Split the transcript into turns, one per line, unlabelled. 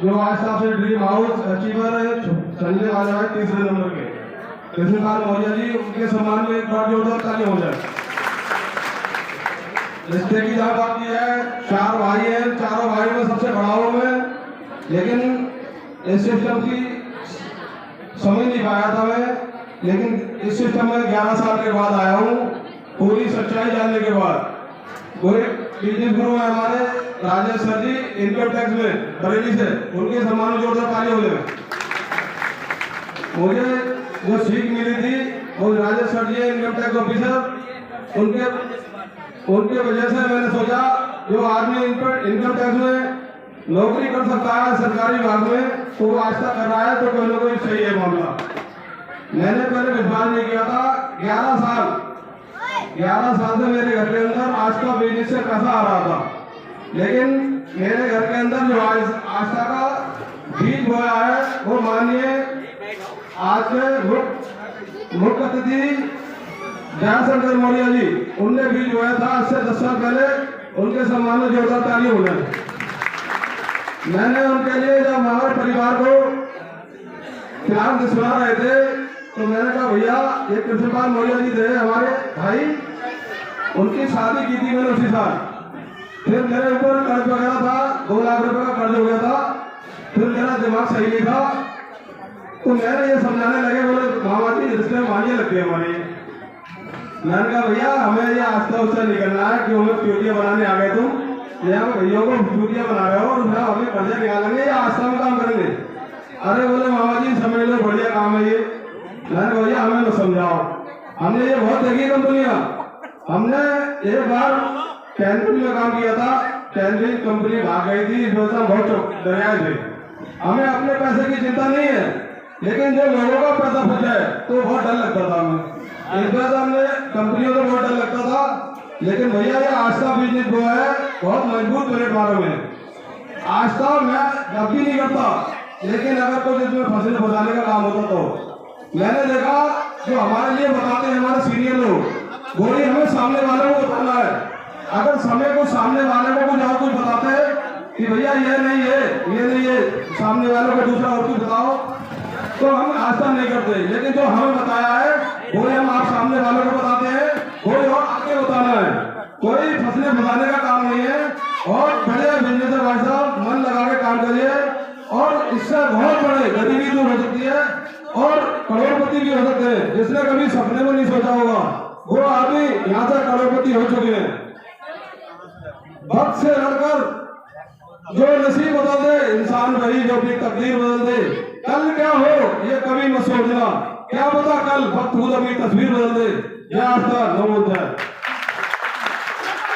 जो आज साहब से ड्रीम हाउस अचीवर संजय वाले हैं 3रे नंबर के कृष्णपाल मौर्य जी, उनके सम्मान में एक बार जोरदार ताली हो जाए। रिश्ते की जहाँ बात की है, 4 भाई हैं, चारों भाई में सबसे बड़ा हूँ मैं, लेकिन इस सिस्टम की समझ नहीं पाया था मैं, लेकिन इस सिस्टम में 11 साल के बाद आया हूँ, पूरी सच्चाई जानने के बाद। पूरे बिजनेस गुरु है हमारे राजेश सर जी, इनकम टैक्स में बरेली से, उनके सम्मान में जोरदार ताली हो जाए। मुझे जो सीख मिली थी वो राजेश सर जी इनकम टैक्स ऑफिसर, उनके वजह से मैंने सोचा जो आदमी इनकम टैक्स में नौकरी कर सकता है सरकारी विभाग में, तो वो आज तक कर रहा है, तो कोई ना कोई सही है मामला। मैंने पहले विश्वास नहीं किया था। 11 साल से मेरे घर के अंदर आज का बिजनेस से पैसा आ रहा था, लेकिन मेरे घर के अंदर जो आस्था का बीज बोया है वो मानिए आज के मुख्य अतिथि दयाशंकर मौर्य जी, उनने बीज बोया था आज से 10 साल पहले, उनके सम्मान में जोरदार ताली हो गए। मैंने उनके लिए जब हमारे परिवार को फिलहाल दिसवा रहे थे तो मैंने कहा भैया ये कृष्णपाल मौर्य जी थे हमारे भाई, उनकी शादी की थी मैंने उसी साल। फिर मेरे ऊपर कर्ज वगैरह था, 2 लाख रुपए का कर्ज हो गया था, फिर मेरा दिमाग सही नहीं था, तो मैंने ये समझाने लगे, बोले मामा जी रिश्ते में मानिए लगती है हमारी। मैंने कहा भैया हमें ये आस्था उससे निकलना है कि हमें चूतिया बनाने आ गए तुम, यहाँ भैया को चूतिया बना रहे हो और हमें कर्जा निकालेंगे या आस्था में काम करेंगे। अरे बोले मामा जी समझ लो बढ़िया काम है ये। मैंने भैया हमें तो समझाओ, हमने ये बहुत देखी कंपनियां, हमने एक बार कैंटीन में काम किया था, कैंटीन कंपनी भाग गई थी, इस वजह से बहुत डराए थे। हमें अपने पैसे की चिंता नहीं है, लेकिन जो लोगों का पैसा फंस जाए तो बहुत डर लगता था हमें। इस वजह से हमने कंपनियों को बहुत डर लगता था, लेकिन भैया ये आस्था बिजनेस जो है बहुत मजबूत प्लेटफॉर्म है। आस्था मैं कभी नहीं करता, लेकिन अगर कोई इसमें फंसने फंसाने का काम होता तो मैंने देखा जो हमारे लिए बताते हैं हमारे सीनियर लोग, वो ही हमें सामने वाले को बताना है। अगर समय को सामने वाले को कुछ और कुछ बताते हैं कि भैया ये नहीं है, सामने वाले को दूसरा और कुछ बताओ, तो हम आस्था नहीं करते। लेकिन जो हमें बताया है वो हम आप सामने वालों को बताते हैं, कोई और आगे बताना है। कोई फंसने फंसाने का काम नहीं है। और बड़े बिजनेस भाई साहब मन लगा के काम करिए, और इससे बहुत बड़े गरीबी दूर हो सकती है और करोड़पति भी हो सकते हैं। जिसने कभी सपने में नहीं सोचा होगा वो आदमी यहाँ से करोड़पति हो चुके हैं। वक्त से लड़कर जो नसीब बदल दे इंसान वही जो अपनी तकदीर बदल दे। कल क्या हो ये कभी मत सोचना, क्या पता कल वक्त खुद अपनी तस्वीर बदल दे। यह आस्था नमोद है।